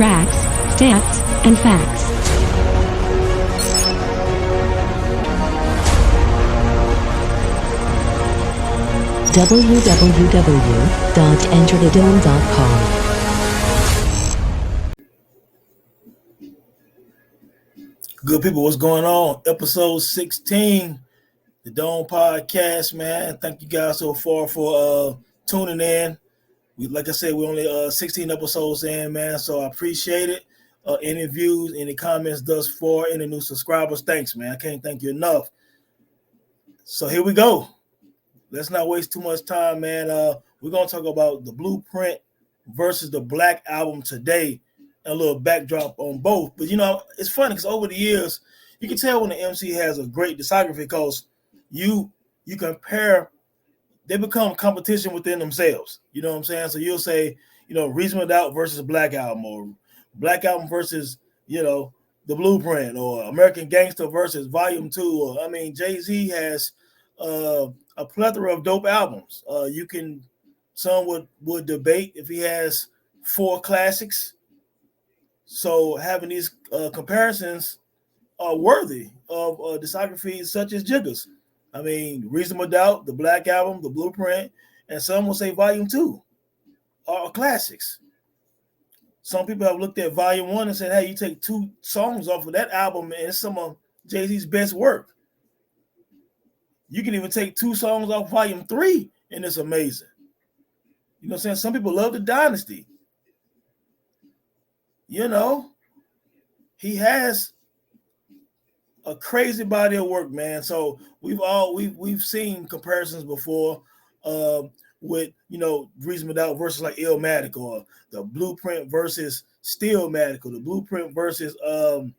tracks, stats, and facts. www.enterthedome.com. Good people, what's going on? Episode 16, the Dome Podcast, man. Thank you guys so far for tuning in. Like I said, we're only 16 episodes in, man, so I appreciate it. Any views, any comments thus far, any new subscribers, thanks, man. I can't thank you enough. So here we go. Let's not waste too much time, man. We're going to talk about the Blueprint versus the Black Album today. A little backdrop on both. But, you know, it's funny because over the years, you can tell when the MC has a great discography because you compare, they become competition within themselves. You know what I'm saying? So you'll say, you know, Reasonable Doubt versus Black Album, or Black Album versus, you know, the Blueprint, or American Gangster versus Volume 2. Or, I mean, Jay-Z has a plethora of dope albums. Some would debate if he has 4 classics. So having these comparisons are worthy of discographies such as Jigga's. I mean, Reasonable Doubt, the Black Album, the Blueprint, and some will say Volume 2 are classics. Some people have looked at Volume 1 and said, hey, you take 2 songs off of that album and it's some of Jay-Z's best work. You can even take 2 songs off Volume 3 and it's amazing. You know what I'm saying? Some people love the Dynasty. You know, he has a crazy body of work, man. So we've seen comparisons before with, you know, Reasonable Doubt versus like Illmatic, or the Blueprint versus Stillmatic, or the Blueprint versus the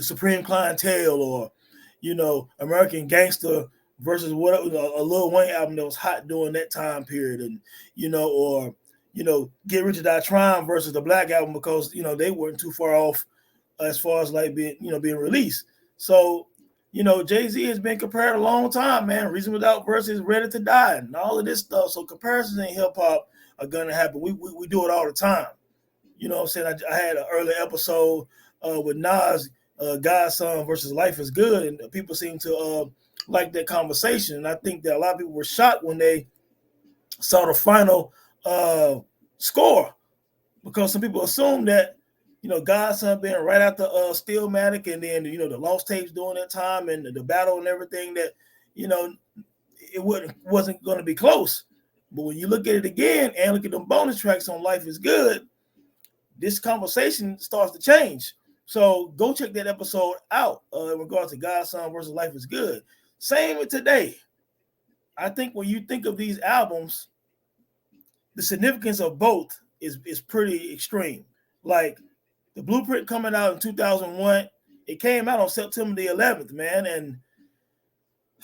Supreme Clientele, or, you know, American Gangster versus what a Lil Wayne album that was hot during that time period, and, you know, or, you know, Get Rich or Die Trying versus the Black Album, because, you know, they weren't too far off as far as like being released. So, you know, Jay-Z has been compared a long time, man. Reasonable Doubt versus Ready to Die and all of this stuff. So comparisons in hip hop are gonna happen. We do it all the time. You know what I'm saying? I had an early episode with Nas, Godson versus Life is Good, and people seem to like that conversation. And I think that a lot of people were shocked when they saw the final score, because some people assume that, you know, Godson being right after Stillmatic, and then, you know, the Lost Tapes during that time, and the battle and everything, that, you know, it wasn't going to be close. But when you look at it again and look at them bonus tracks on Life is Good, this conversation starts to change. So go check that episode out in regards to Godson versus Life is Good. Same with today. I think when you think of these albums, the significance of both is pretty extreme. Like the Blueprint coming out in 2001, it came out on September the 11th, man. And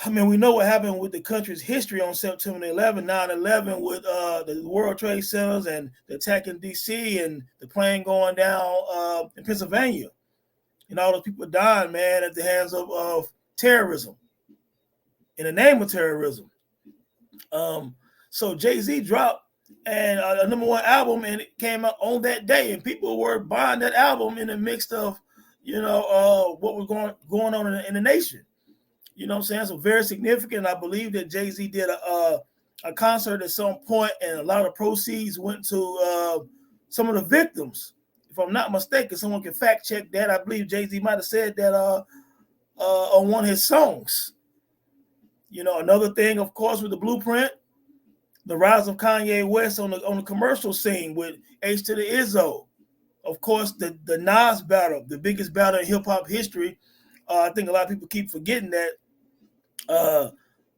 I mean, we know what happened with the country's history on September the 11th, 9/11, with the World Trade Centers and the attack in D.C. and the plane going down in Pennsylvania. And all those people dying, man, at the hands of terrorism, in the name of terrorism. So Jay-Z dropped and a number 1 album, and it came out on that day, and people were buying that album in the midst of, you know, what was going on in the nation. You know what I'm saying? So very significant. I believe that Jay-Z did a concert at some point, and a lot of the proceeds went to some of the victims. If I'm not mistaken, someone can fact check that. I believe Jay-Z might have said that on one of his songs. You know, another thing, of course, with the Blueprint, the rise of Kanye West on the commercial scene with H to the Izzo. Of course, the Nas battle, the biggest battle in hip hop history. I think a lot of people keep forgetting that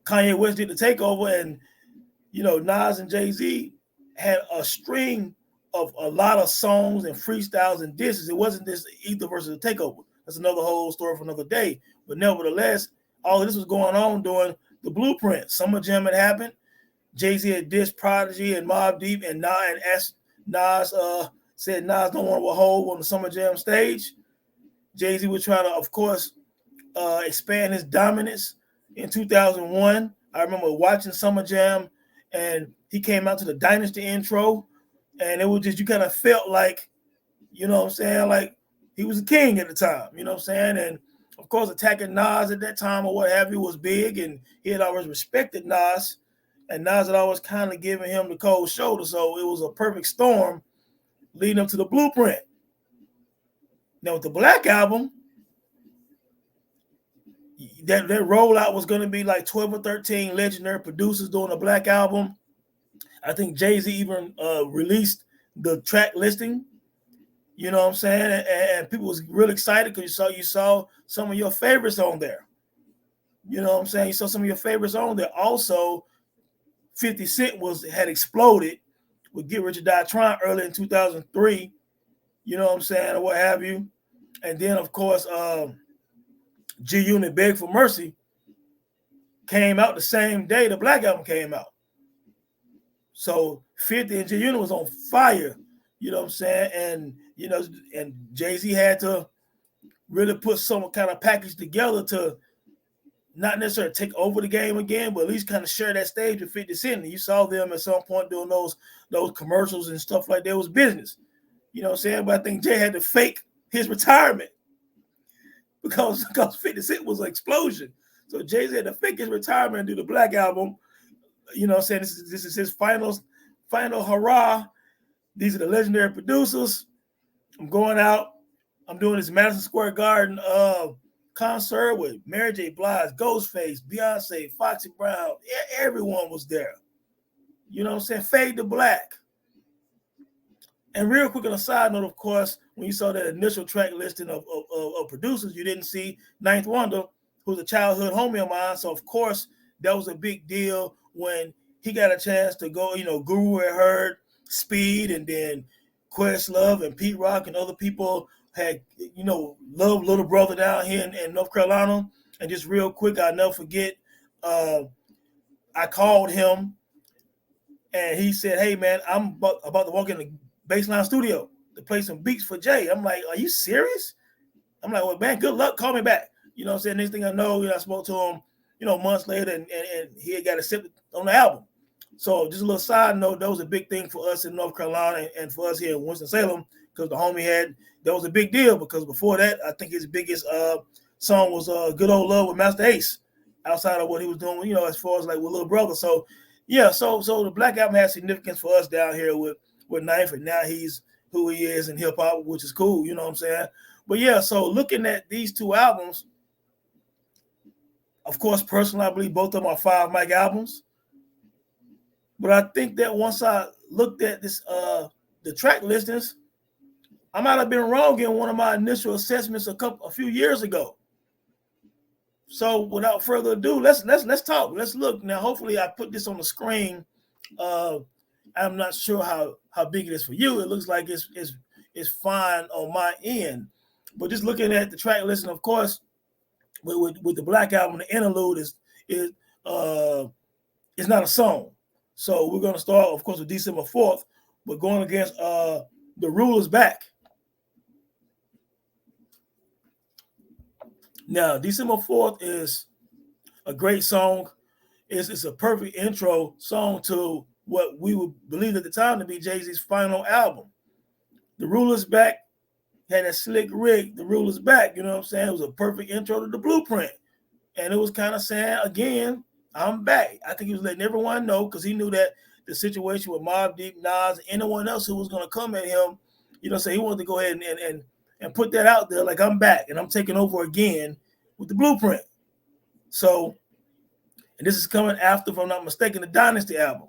Kanye West did the takeover, and, you know, Nas and Jay-Z had a string of a lot of songs and freestyles and disses. It wasn't this Ether versus the takeover. That's another whole story for another day. But nevertheless, all of this was going on during the Blueprint. Summer Jam had happened. Jay-Z had dissed Prodigy and Mobb Deep, and Nas said Nas don't want to hold on the Summer Jam stage. Jay-Z was trying to, of course, expand his dominance in 2001. I remember watching Summer Jam, and he came out to the Dynasty intro. And it was just, you kind of felt like, you know what I'm saying, like he was a king at the time, you know what I'm saying? And of course, attacking Nas at that time or what have you was big, and he had always respected Nas, and Nas had always kind of given him the cold shoulder. So it was a perfect storm leading up to the Blueprint. Now with the Black Album, that rollout was going to be like 12 or 13 legendary producers doing a Black Album. I think Jay-Z even released the track listing. You know what I'm saying? And people was really excited because you saw some of your favorites on there. You know what I'm saying? You saw some of your favorites on there. Also, 50 Cent had exploded with Get Rich or Die Trying early in 2003. You know what I'm saying? Or what have you. And then, of course, G-Unit Beg for Mercy came out the same day the Black Album came out. So 50 and G-Unit was on fire. You know what I'm saying? And, you know, and Jay-Z had to really put some kind of package together to not necessarily take over the game again, but at least kind of share that stage with 50 Cent. And you saw them at some point doing those commercials and stuff like that. It was business. You know what I'm saying? But I think Jay had to fake his retirement because 50 Cent was an explosion. So Jay-Z had to fake his retirement and do the Black Album. You know what I'm saying? This is his final hurrah. These are the legendary producers. I'm going out. I'm doing this Madison Square Garden concert with Mary J. Blige, Ghostface, Beyonce, Foxy Brown. Everyone was there. You know what I'm saying? Fade to Black. And real quick on a side note, of course, when you saw that initial track listing of producers, you didn't see Ninth Wonder, who's a childhood homie of mine. So, of course, that was a big deal when he got a chance to go. You know, Guru had heard Speed, and then Questlove and Pete Rock and other people had, you know, loved Little Brother down here in North Carolina. And just real quick, I'll never forget, I called him and he said, "Hey, man, I'm about to walk in the Baseline studio to play some beats for Jay." I'm like, "Are you serious?" I'm like, "Well, man, good luck. Call me back." You know what I'm saying? Next thing I know, you know, I spoke to him, you know, months later, and he had got accepted on the album. So just a little side note, that was a big thing for us in North Carolina and for us here in Winston-Salem, because the homie that was a big deal, because before that, I think his biggest song was Good Old Love with Master Ace, outside of what he was doing, you know, as far as like with Little Brother. So yeah, so the Black Album has significance for us down here with Knife, and now he's who he is in hip hop, which is cool, you know what I'm saying? But yeah, so looking at these two albums, of course, personally, I believe both of them are 5 mic albums. But I think that once I looked at this, the track listings, I might have been wrong in one of my initial assessments a few years ago. So without further ado, let's talk. Let's look now. Hopefully, I put this on the screen. I'm not sure how big it is for you. It looks like it's fine on my end. But just looking at the track listing, of course, with the Black Album, the interlude is not a song. So we're going to start, of course, with December 4th, but going against The Ruler's Back. Now, December 4th is a great song. It's a perfect intro song to what we would believe at the time to be Jay-Z's final album. The Ruler's Back had a slick rig. The Ruler's Back, you know what I'm saying? It was a perfect intro to the Blueprint. And it was kind of saying, again, I'm back. I think he was letting everyone know, because he knew that the situation with Mobb Deep, Nas, and anyone else who was going to come at him, you know, so he wanted to go ahead and put that out there, like, I'm back and I'm taking over again with the Blueprint. So, and this is coming after, if I'm not mistaken, the Dynasty album.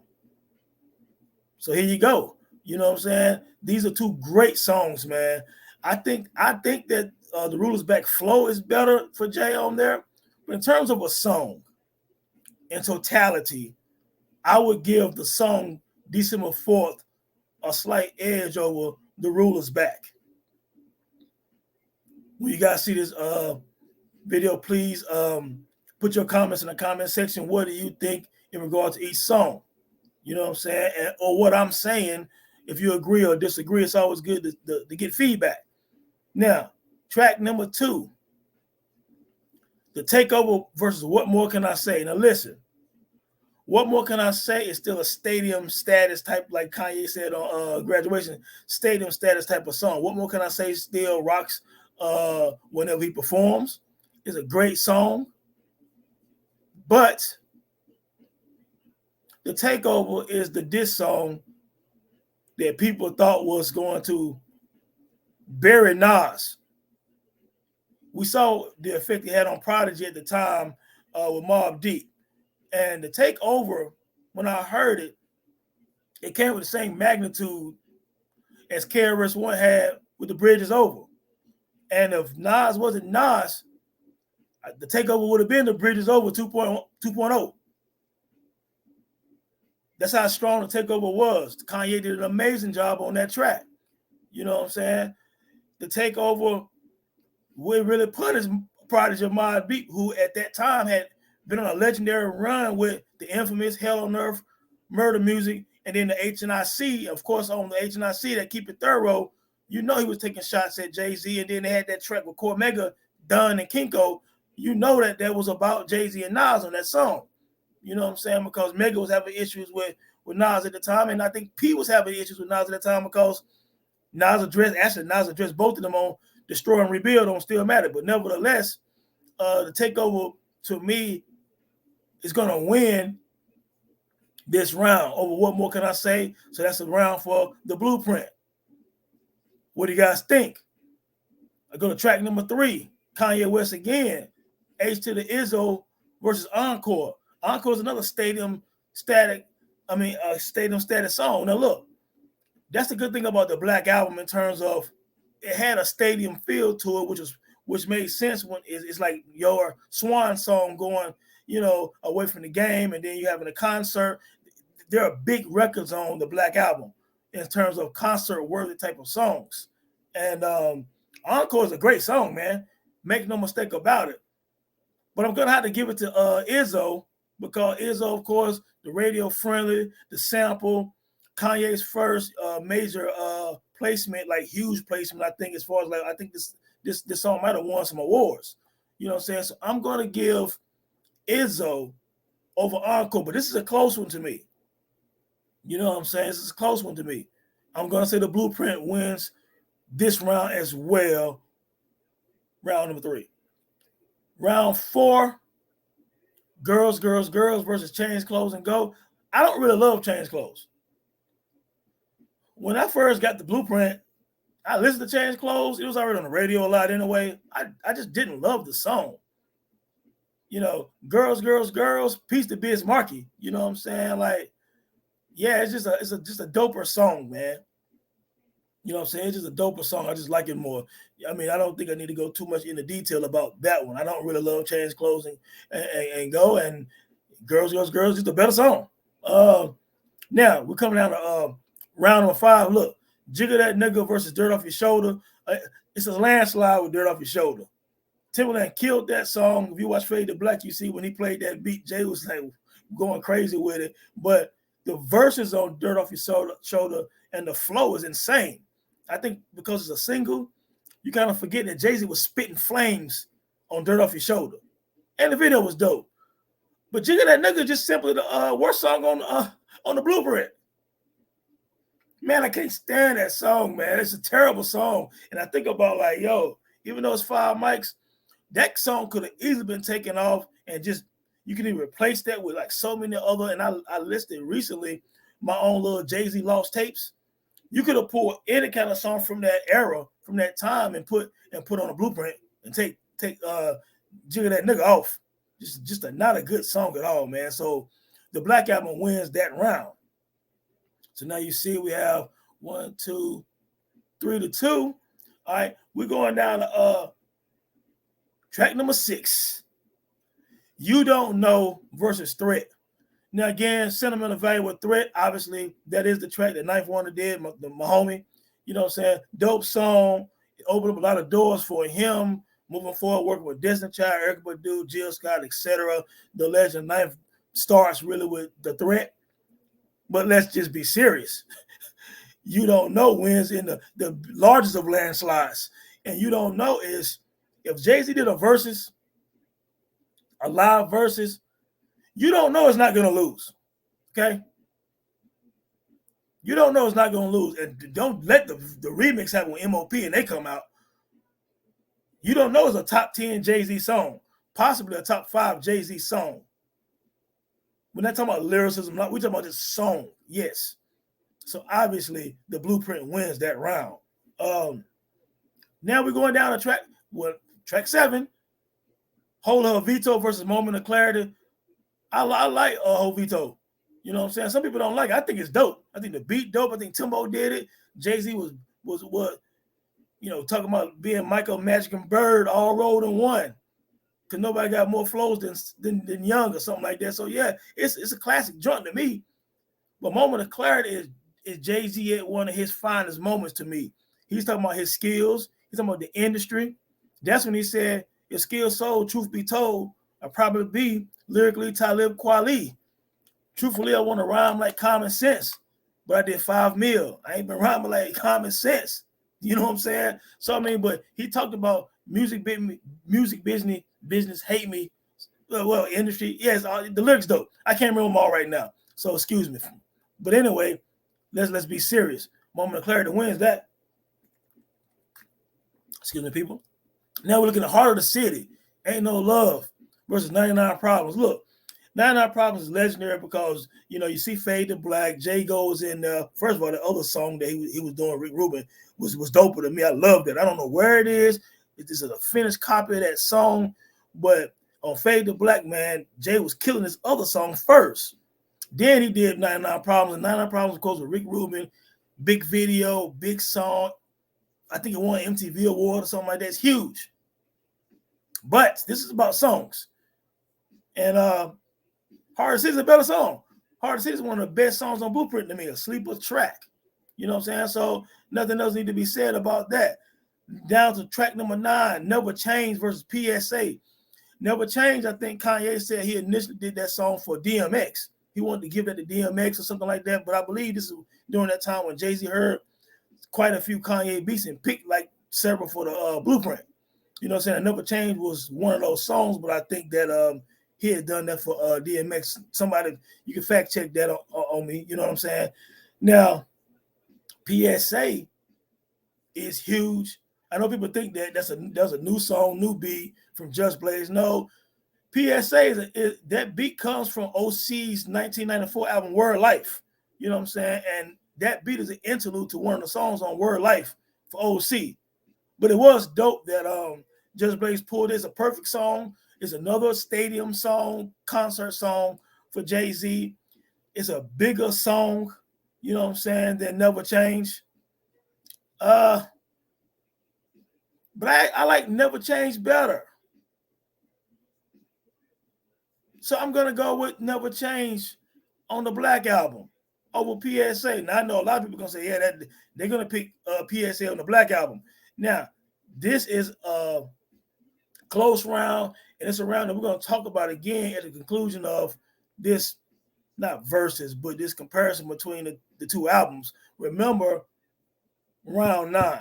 So here you go. You know what I'm saying? These are two great songs, man. I think that the Ruler's Back flow is better for Jay on there. But in terms of a song, in totality, I would give the song December 4th a slight edge over The Ruler's Back. When you guys see this video, please put your comments in the comment section. What do you think in regard to each song? You know what I'm saying? Or what I'm saying. If you agree or disagree, it's always good to get feedback. Now, track number 2, The Takeover versus What More Can I Say? Now listen, What more can I say? It's still a stadium status type, like Kanye said on Graduation, stadium status type of song. What more can I say? Still rocks whenever he performs. It's a great song. But the Takeover is the diss song that people thought was going to bury Nas. We saw the effect he had on Prodigy at the time with Mobb Deep. And the Takeover, when I heard it, it came with the same magnitude as KRS-One had with The Bridge Is Over. And if Nas wasn't Nas, the Takeover would have been The Bridge Is Over 2.0. That's how strong the Takeover was. Kanye did an amazing job on that track. You know what I'm saying? The Takeover would really punish Prodigy Mobb Deep, who at that time had been on a legendary run with the infamous Hell on Earth, Murder Music, and then the HNIC. Of course, on the HNIC, that Keep It Thorough, you know he was taking shots at Jay-Z, and then they had that track with Cormega, Dunn, and Kinko. You know that was about Jay-Z and Nas on that song. You know what I'm saying? Because Mega was having issues with Nas at the time, and I think P was having issues with Nas at the time because Nas addressed both of them on Destroy and Rebuild on Still Matter. But nevertheless, the Takeover, to me, is going to win this round. Over what more can I say? So that's a round for the Blueprint. What do you guys think? I go to track number 3, Kanye West again. H to the Izzo versus Encore. Encore is another stadium status song. Now look, that's the good thing about the Black Album in terms of it had a stadium feel to it, which made sense when it's like your swan song going, away from the game, and then you having a concert. There are big records on the Black Album in terms of concert-worthy type of songs. And Encore is a great song, man. Make no mistake about it. But I'm going to have to give it to Izzo, because Izzo, of course, the radio-friendly, the sample, Kanye's first major placement, like huge placement, I think, as far as I think this song might have won some awards. You know what I'm saying? So I'm going to give Izzo over Encore, but this is a close one to me. You know what I'm saying? This is a close one to me. I'm going to say the Blueprint wins this round as well. Round number 3. Round 4, Girls versus Change Clothes and Go. I don't really love Change Clothes. When I first got the Blueprint, I listened to Change Clothes. It was already on the radio a lot anyway. I just didn't love the song. Girls, peace to Biz Markie. You know what I'm saying? Like, yeah, it's just a doper song, man. You know what I'm saying? It's just a doper song. I just like it more. I mean, I don't think I need to go too much into detail about that one. I don't really love Change Clothes and Go, and Girls, just a better song. Now, we're coming down to round number 5. Look, Jigga That Nigga versus Dirt Off Your Shoulder. It's a landslide with Dirt Off Your Shoulder. Timbaland killed that song. If you watch Fade to Black, you see when he played that beat, Jay was like going crazy with it. But the verses on Dirt Off Your Shoulder and the flow is insane. I think because it's a single, you kind of forget that Jay-Z was spitting flames on Dirt Off Your Shoulder. And the video was dope. But Jigga That Nigga just simply the worst song on the Blueprint. Man, I can't stand that song, man. It's a terrible song. And I think about even though it's 5 mics, that song could have easily been taken off and just, you can even replace that with like so many other, and I listed recently my own little Jay-Z lost tapes. You could have pulled any kind of song from that era, from that time, and put on a Blueprint and take Jigga That Nigga off. Just not a good song at all, man. So the Black Album wins that round. So now you see we have 1, 2, 3 to 2. All right, we're going down to track number 6. You Don't Know versus Threat. Now, again, sentimental value with Threat. Obviously, that is the track that Ninth Wonder did, my homie. You know what I'm saying? Dope song. It opened up a lot of doors for him moving forward, working with Destiny Child, Erykah Badu, Jill Scott, etc. The legend Ninth starts really with the Threat. But let's just be serious. You Don't Know wins in the largest of landslides. And You Don't Know is, if Jay-Z did a live versus, You Don't Know is not going to lose. Okay? You don't know it's not going to lose. And don't let the remix happen with MOP and they come out. You don't know it's a top 10 Jay-Z song, possibly a top 5 Jay-Z song. We're not talking about lyricism. We're talking about this song. Yes. So obviously the Blueprint wins that round. Now we're going down a track. Well, track 7, Whole Jovito versus Moment of Clarity. I like Jovito. You know what I'm saying? Some people don't like it. I think it's dope. I think the beat dope. I think Timbo did it. Jay-Z was what, talking about being Michael Magic and Bird all rolled in one. Because nobody got more flows than Young or something like that. So yeah, it's a classic joint to me. But Moment of Clarity is Jay-Z at one of his finest moments to me. He's talking about his skills. He's talking about the industry. That's when he said, if skills sold, truth be told, I'd probably be lyrically Talib Kweli. Truthfully, I want to rhyme like common sense, but I did 5 mil. I ain't been rhyming like common sense. You know what I'm saying? So, I mean, but he talked about music business, hate me, well, industry. Yes, the lyrics dope. I can't remember them all right now, so excuse me. But anyway, let's be serious. Moment of Clarity wins that. Excuse me, people. Now we're looking at Heart of the City. Ain't No Love versus 99 Problems. Look, 99 Problems is legendary because, you see Fade to Black. Jay goes in there. First of all, the other song that he was doing, Rick Rubin, was doper to me. I loved it. I don't know where it is. This is a finished copy of that song. But on Fade to Black, man, Jay was killing this other song first. Then he did 99 Problems. And 99 Problems, of course, with Rick Rubin. Big video, big song. I think it won an MTV award or something like that. It's huge. But this is about songs. And Heart of the City is a better song. Heart of the City is one of the best songs on Blueprint to me, a sleeper track. You know what I'm saying? So nothing else need to be said about that. Down to track number 9, Never Change versus PSA. Never Change, I think Kanye said he initially did that song for DMX. He wanted to give that to DMX or something like that. But I believe this is during that time when Jay-Z heard quite a few Kanye beats and picked like several for the Blueprint. You know what I'm saying? Never Change was one of those songs, but I think that he had done that for DMX. Somebody, you can fact check that on me. You know what I'm saying? Now, PSA is huge. I know people think that that's a new song, new beat from Just Blaze. No, PSA that beat comes from OC's 1994 album Word Life. You know what I'm saying? And that beat is an interlude to one of the songs on Word Life for OC. But it was dope that Just Blaze pulled. It's a perfect song. It's another stadium song, concert song for Jay-Z. It's a bigger song, you know what I'm saying, than Never Change. But I like Never Change better. So I'm going to go with Never Change on the Black Album over PSA. Now, I know a lot of people are going to say, yeah, that they're going to pick PSA on the Black Album. Now, this is a close round, and it's a round that we're going to talk about again at the conclusion of this, not verses, but this comparison between the two albums. Remember, round 9.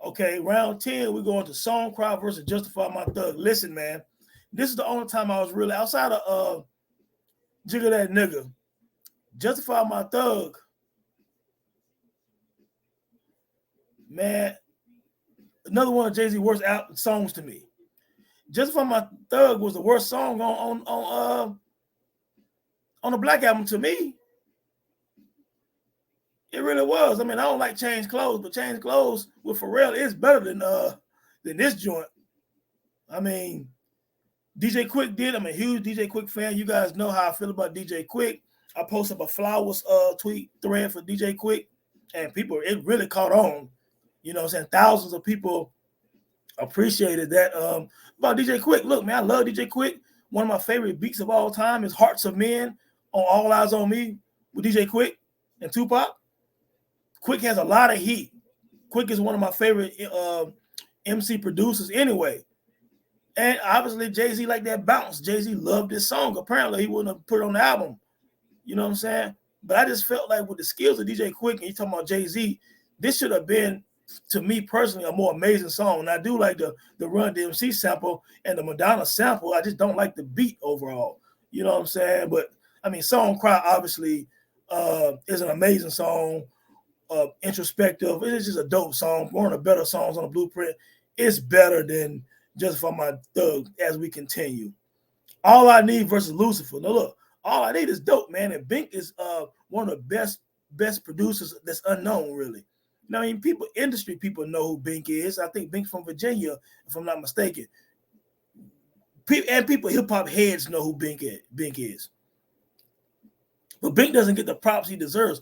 Okay, round 10, we're going to Song Cry versus Justify My Thug. Listen, man, this is the only time I was really, outside of Jigga That Nigga, Justify My Thug, man, another one of Jay-Z's worst songs to me. Justify My Thug was the worst song on the Black Album to me. It really was. I mean, I don't like Change Clothes, but Change Clothes with Pharrell is better than this joint. I mean, DJ Quick did. I'm a huge DJ Quick fan. You guys know how I feel about DJ Quick. I posted up a Flowers tweet thread for DJ Quick, and people, it really caught on. You know what I'm saying? Thousands of people appreciated that about DJ Quick. Look, man, I love DJ Quick. One of my favorite beats of all time is Hearts of Men on All Eyes on Me with DJ Quick and Tupac. Quick has a lot of heat. Quick is one of my favorite MC producers anyway. And obviously, Jay-Z like that bounce. Jay-Z loved this song. Apparently, he wouldn't have put it on the album. You know what I'm saying? But I just felt like with the skills of DJ Quick, and you talking about Jay-Z, this should have been, to me personally, a more amazing song. And I do like the Run DMC sample and the Madonna sample. I just don't like the beat overall. You know what I'm saying? But I mean, Song Cry obviously is an amazing song, introspective. It is just a dope song, one of the better songs on the Blueprint. It's better than Justify My Thug as we continue. All I Need versus Lucifer. Now look, All I Need is dope, man. And Bink is one of the best producers that's unknown, really. You know, I mean, industry people know who Bink is. I think Bink's from Virginia, if I'm not mistaken. And people, hip hop heads know who Bink is. But Bink doesn't get the props he deserves.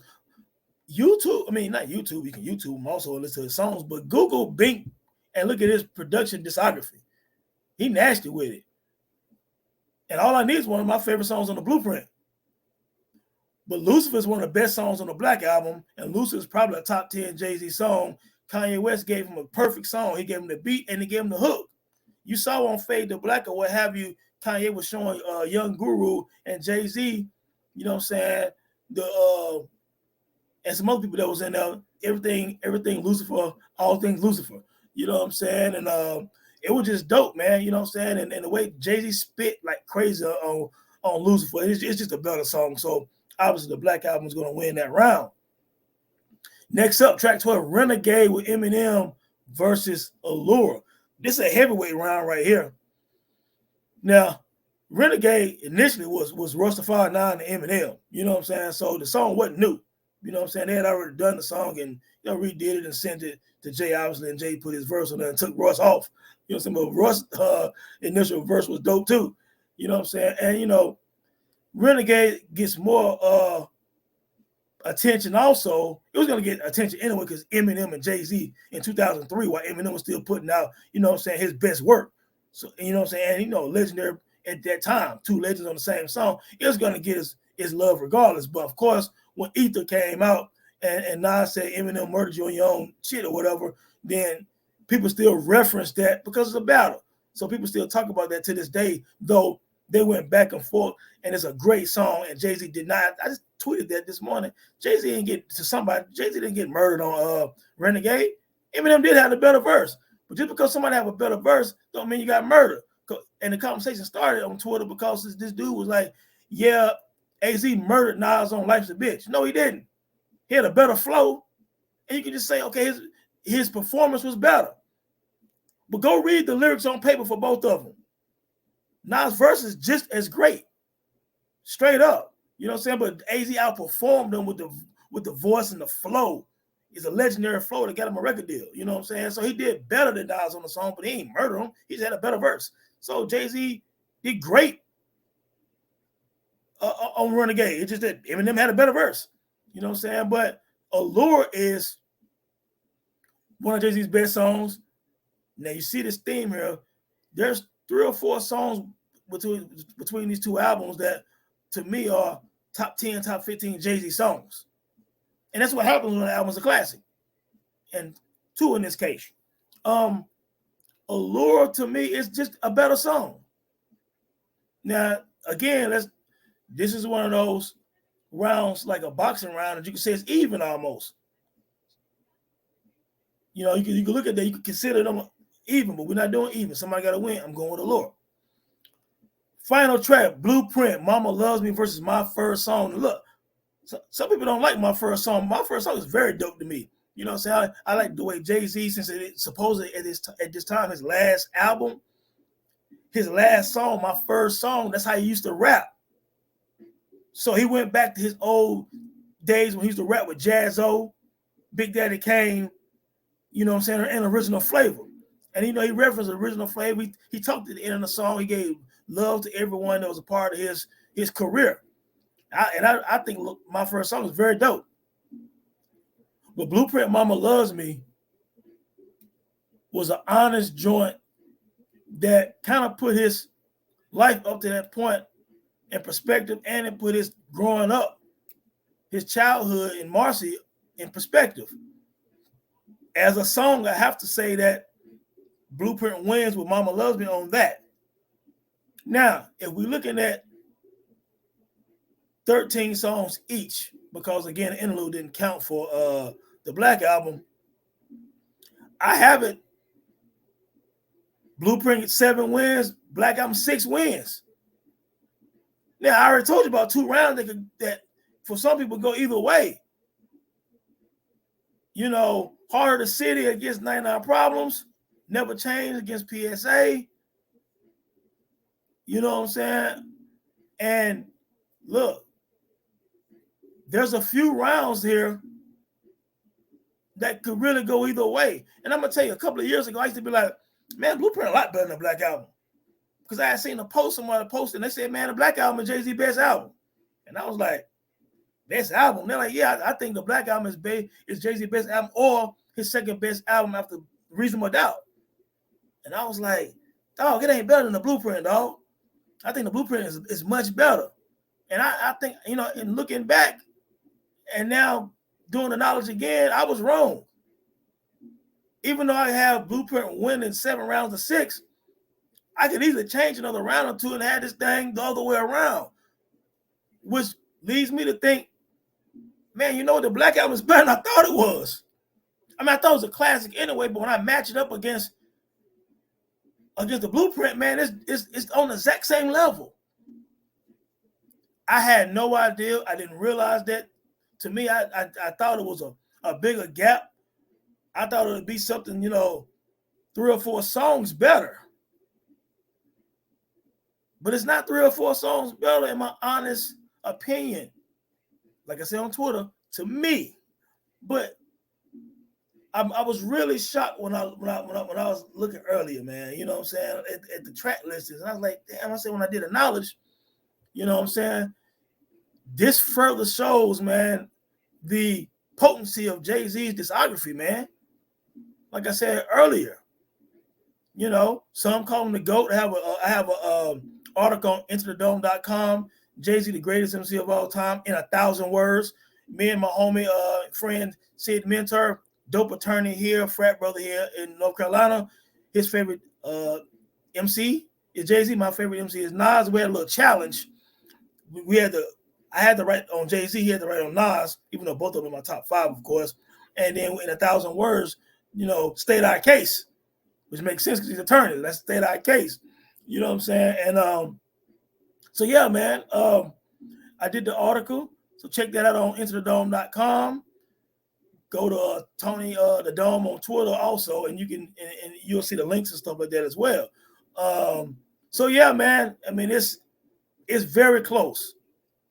YouTube, I mean, not YouTube, you can YouTube him also and listen to his songs, but Google Bink and look at his production discography. He nasty with it. And All I Need is one of my favorite songs on the Blueprint. But Lucifer is one of the best songs on the Black Album, and Lucifer is probably a top 10 Jay-Z song. Kanye West gave him a perfect song. He gave him the beat and he gave him the hook. You saw on Fade to Black or what have you, Kanye was showing Young Guru and Jay-Z, you know what I'm saying, and some other people that was in there, everything Lucifer, all things Lucifer, you know what I'm saying? And it was just dope, man, you know what I'm saying? And the way Jay-Z spit like crazy on Lucifer, it's just a better song. So obviously the Black Album is going to win that round. Next up, track 12, Renegade with Eminem versus Allure. This is a heavyweight round right here. Now, Renegade initially was Rastafari 9 and Eminem, you know what I'm saying? So the song wasn't new. You know what I'm saying? They had already done the song and redid it and sent it to Jay, obviously, and Jay put his verse on there and took Russ off. You know what I'm saying? But Russ' initial verse was dope too. You know what I'm saying? And Renegade gets more attention also. It was going to get attention anyway because Eminem and Jay-Z in 2003, while Eminem was still putting out, you know what I'm saying, his best work. So, you know what I'm saying? And, legendary at that time, two legends on the same song, it was going to get his love regardless. But, of course, when Ether came out and Nas said Eminem murdered you on your own shit or whatever, then people still reference that because it's a battle. So people still talk about that to this day, though they went back and forth, and it's a great song, and Jay-Z did not. I just tweeted that this morning. Jay-Z didn't get murdered on Renegade. Eminem did have a better verse. But just because somebody have a better verse don't mean you got murdered. And the conversation started on Twitter because this dude was like, yeah, AZ murdered Nas on Life's a Bitch. No, he didn't. He had a better flow. And you can just say, okay, his performance was better. But go read the lyrics on paper for both of them. Nas' verse is just as great. Straight up. You know what I'm saying? But AZ outperformed him with the voice and the flow. It's a legendary flow that got him a record deal. You know what I'm saying? So he did better than Nas on the song, but he ain't murder him. He just had a better verse. So Jay-Z did great on Renegade. It's just that Eminem had a better verse. You know what I'm saying? But Allure is one of Jay-Z's best songs. Now you see this theme here. There's 3 or 4 songs between these two albums that to me are top 10, top 15 Jay-Z songs. And that's what happens when an album's a classic. And 2 in this case. Allure to me is just a better song. Now, again, this is one of those rounds like a boxing round that you can say it's even almost. You can look at that, you can consider them even, but we're not doing even. Somebody got to win. I'm going with Allure. Final track, Blueprint, Mama Loves Me versus My First Song. Look, some people don't like My First Song. My First Song is very dope to me. You know what I'm saying? I like the way Jay-Z, since it supposedly at this time, his last album, his last song, My First Song, that's how he used to rap. So he went back to his old days when he used to rap with Jaz-O, Big Daddy Kane, you know what I'm saying, and Original Flavor. And, he referenced Original Flavor. He talked at the end of the song. He gave love to everyone that was a part of his career. I think My First Song is very dope. But Blueprint, Mama Loves Me was an honest joint that kind of put his life up to that point in perspective, and it put his growing up, his childhood in Marcy in perspective. As a song, I have to say that Blueprint wins with Mama Loves Me on that. Now, if we're looking at 13 songs each, because again, the interlude didn't count for the Black Album, I have it. Blueprint 7 wins, Black Album 6 wins. Now I already told you about 2 rounds that for some people go either way. You know, Heart of the City against 99 Problems, Never Change against PSA. You know what I'm saying? And look, there's a few rounds here that could really go either way. And I'm gonna tell you, a couple of years ago, I used to be like, man, Blueprint a lot better than the Black Album. Because I had seen a post, somebody posted, and they said, man, the Black Album is Jay-Z's best album. And I was like, best album? They're like, yeah, I think the Black Album is Jay-Z's best album or his second best album after Reasonable Doubt. And I was like, dog, it ain't better than the Blueprint, dog. I think the Blueprint is much better. And I think, you know, in looking back and now doing the knowledge again, I was wrong. Even though I have Blueprint winning 7 rounds of 6, I could easily change another round or 2 and have this thing the other way around, which leads me to think, man, you know, the Black Album is better than I thought it was. I mean, I thought it was a classic anyway, but when I match it up against the Blueprint, man, it's on the exact same level. I had no idea. I didn't realize that. To me, I thought it was a bigger gap. I thought it would be something, you know, 3 or 4 songs better. But it's not 3 or 4 songs better, in my honest opinion. Like I said on Twitter, to me. But I was really shocked when I was looking earlier, man. You know what I'm saying? At the track listings. And I was like, damn, I said when I did a knowledge, you know what I'm saying? This further shows, man, the potency of Jay-Z's discography, man. Like I said earlier, you know, some call him the GOAT. I have a article on IntoTheDome.com. Jay-Z, the greatest MC of all time, in 1,000 words. Me and my homie, friend, Sid Mentor, dope attorney here, frat brother here in North Carolina. His favorite MC is Jay-Z. My favorite MC is Nas. We had a little challenge. I had to write on Jay-Z. He had to write on Nas, even though both of them are my top 5, of course. And then in 1,000 words, you know, state our case, which makes sense because he's attorney. That's state our case. You know what I'm saying? And so yeah, man, I did the article. So check that out on IntoTheDome.com. Go to Tony the Dome on Twitter also, and you can and you'll see the links and stuff like that as well. So yeah, man. I mean, it's very close.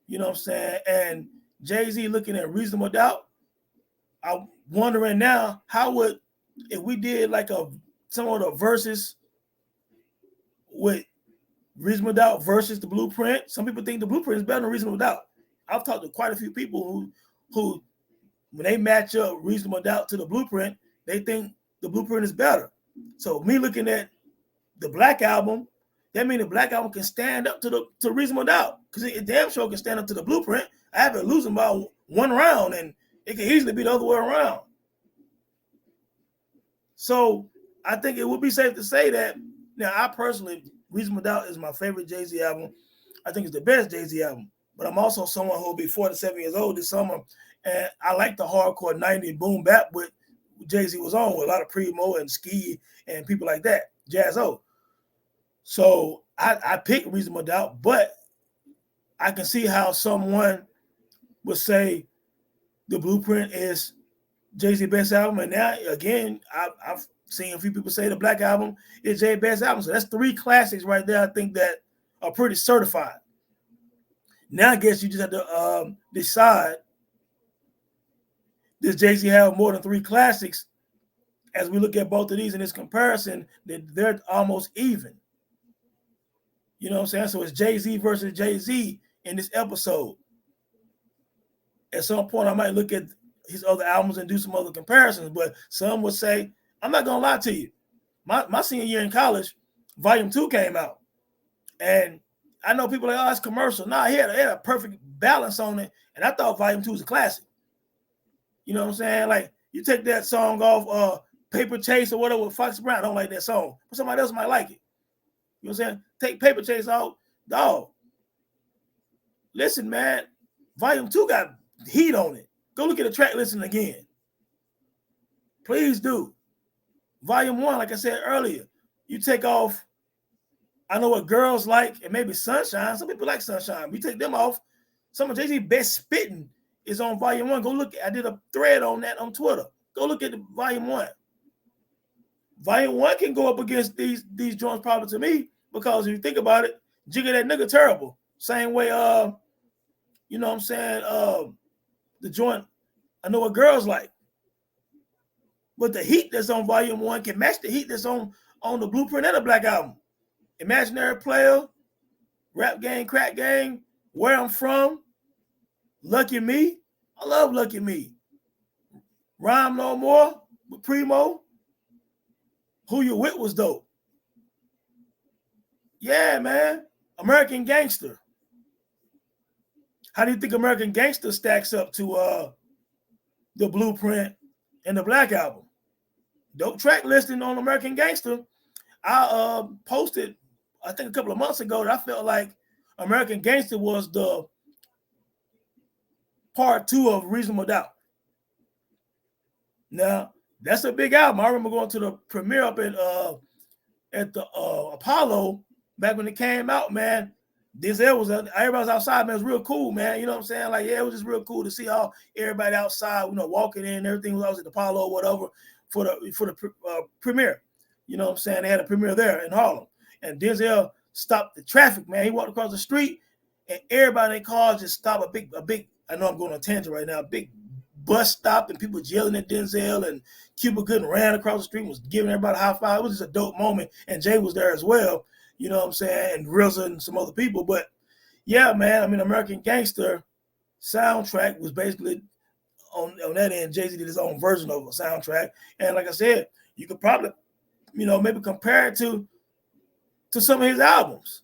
You know what I'm saying? And Jay-Z looking at Reasonable Doubt. I'm wondering now, if we did like some of the verses with Reasonable Doubt versus the Blueprint. Some people think the Blueprint is better than Reasonable Doubt. I've talked to quite a few people who when they match up Reasonable Doubt to the Blueprint, they think the Blueprint is better. So me looking at the Black Album, that means the Black Album can stand up to Reasonable Doubt, because it damn sure can stand up to the Blueprint. I have it losing by 1 round, and it can easily be the other way around. So I think it would be safe to say that. Now, I personally, Reasonable Doubt is my favorite Jay-Z album. I think it's the best Jay-Z album. But I'm also someone who will be 47 years old this summer, and I like the hardcore 90s boom bap with Jay-Z was on, with a lot of Primo and Ski and people like that, Jazzo. So I picked Reasonable Doubt, but I can see how someone would say the Blueprint is Jay-Z's best album. And now, again, I've seen a few people say the Black Album is Jay's best album. So that's 3 classics right there, I think, that are pretty certified. Now I guess you just have to decide, does Jay-Z have more than 3 classics? As we look at both of these in this comparison, they're almost even. You know what I'm saying? So it's Jay-Z versus Jay-Z in this episode. At some point, I might look at his other albums and do some other comparisons, but some would say, I'm not going to lie to you. My senior year in college, Volume 2 came out. And I know people are like, oh, it's commercial. Nah, he had a perfect balance on it, and I thought Volume 2 was a classic. You know what I'm saying? Like, you take that song off Paper Chase or whatever with Foxy Brown, I don't like that song, but somebody else might like it. You know what I'm saying? Take Paper Chase out, dog. Listen, man, Volume 2 got heat on it. Go look at the track listing again. Please do. Volume 1, like I said earlier, you take off I Know What Girls Like, and maybe Sunshine. Some people like Sunshine. We take them off. Some of Jay-Z's best spitting is on Volume 1. Go look. I did a thread on that on Twitter. Go look at the Volume 1. Volume 1 can go up against these joints probably to me, because if you think about it, Jigga That Nigga Terrible. Same way, you know what I'm saying, the joint I Know What Girls Like. But the heat that's on Volume 1 can match the heat that's on the Blueprint and the Black Album. Imaginary Player, Rap Game, Crack Game, Where I'm From, Lucky Me. I love Lucky Me. Rhyme No More with Primo. Who You With was dope. Yeah, man. American Gangster. How do you think American Gangster stacks up to the Blueprint and the Black Album? Dope track listing on American Gangster. I posted, I think a couple of months ago, that I felt like American Gangster was the part 2 of Reasonable Doubt. Now, that's a big album. I remember going to the premiere up at the Apollo back when it came out, man. Denzel was, everybody was outside, man. It was real cool, man. You know what I'm saying? Like, yeah, it was just real cool to see all everybody outside, you know, walking in and everything. I was at the Apollo or whatever for the premiere. You know what I'm saying? They had a premiere there in Harlem. And Denzel stopped the traffic, man. He walked across the street and everybody in cars just stopped a big, I know I'm going on a tangent right now, a big bus stop and people yelling at Denzel, and Cuba Gooding ran across the street and was giving everybody a high five. It was just a dope moment. And Jay was there as well, you know what I'm saying, and RZA and some other people. But yeah, man, I mean, American Gangster soundtrack was basically on that end. Jay-Z did his own version of a soundtrack. And like I said, you could probably, you know, maybe compare it to some of his albums.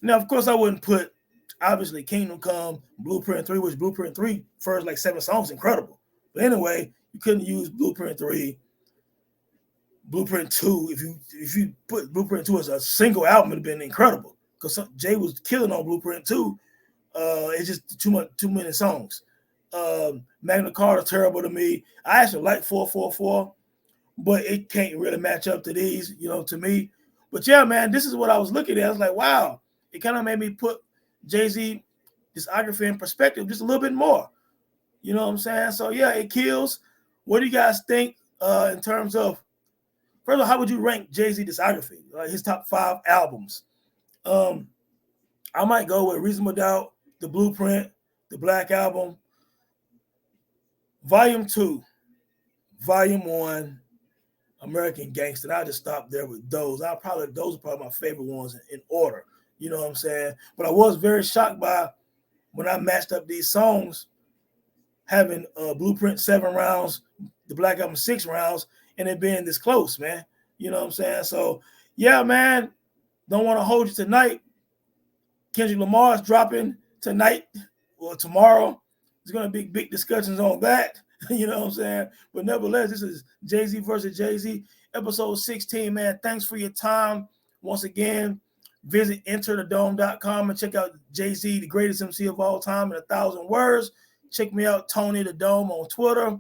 Now, of course, I wouldn't put, obviously, Kingdom Come, Blueprint 3, which Blueprint 3 first like 7 songs, incredible. But anyway, you couldn't use Blueprint 3. Blueprint 2, if you put Blueprint 2 as a single album, it would have been incredible, because Jay was killing on Blueprint 2. It's just too many songs. Magna Carta, terrible to me. I actually like 444, but it can't really match up to these, you know, to me. But yeah, man, this is what I was looking at. I was like, wow, it kind of made me put Jay-Z discography in perspective just a little bit more. You know what I'm saying? So yeah, it kills. What do you guys think in terms of, first of all, how would you rank Jay-Z discography, like his top 5 albums? I might go with Reasonable Doubt, The Blueprint, The Black Album, Volume 2, Volume 1, American Gangster. I'll just stop there with those. Those are probably my favorite ones in order. You know what I'm saying? But I was very shocked by, when I matched up these songs, having Blueprint 7 rounds, the Black Album 6 rounds, and it being this close, man. You know what I'm saying? So, yeah, man, don't want to hold you tonight. Kendrick Lamar is dropping tonight or tomorrow. There's going to be big discussions on that. You know what I'm saying? But nevertheless, this is Jay-Z versus Jay-Z, episode 16, man. Thanks for your time. Once again, visit enterthedome.com and check out Jay-Z, the greatest MC of all time in 1,000 words. Check me out, Tony the Dome, on Twitter.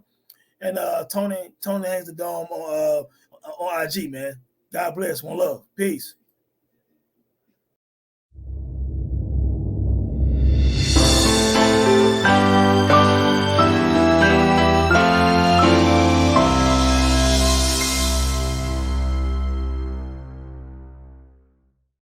And Tony Hangs the Dome on IG, man. God bless. One love. Peace.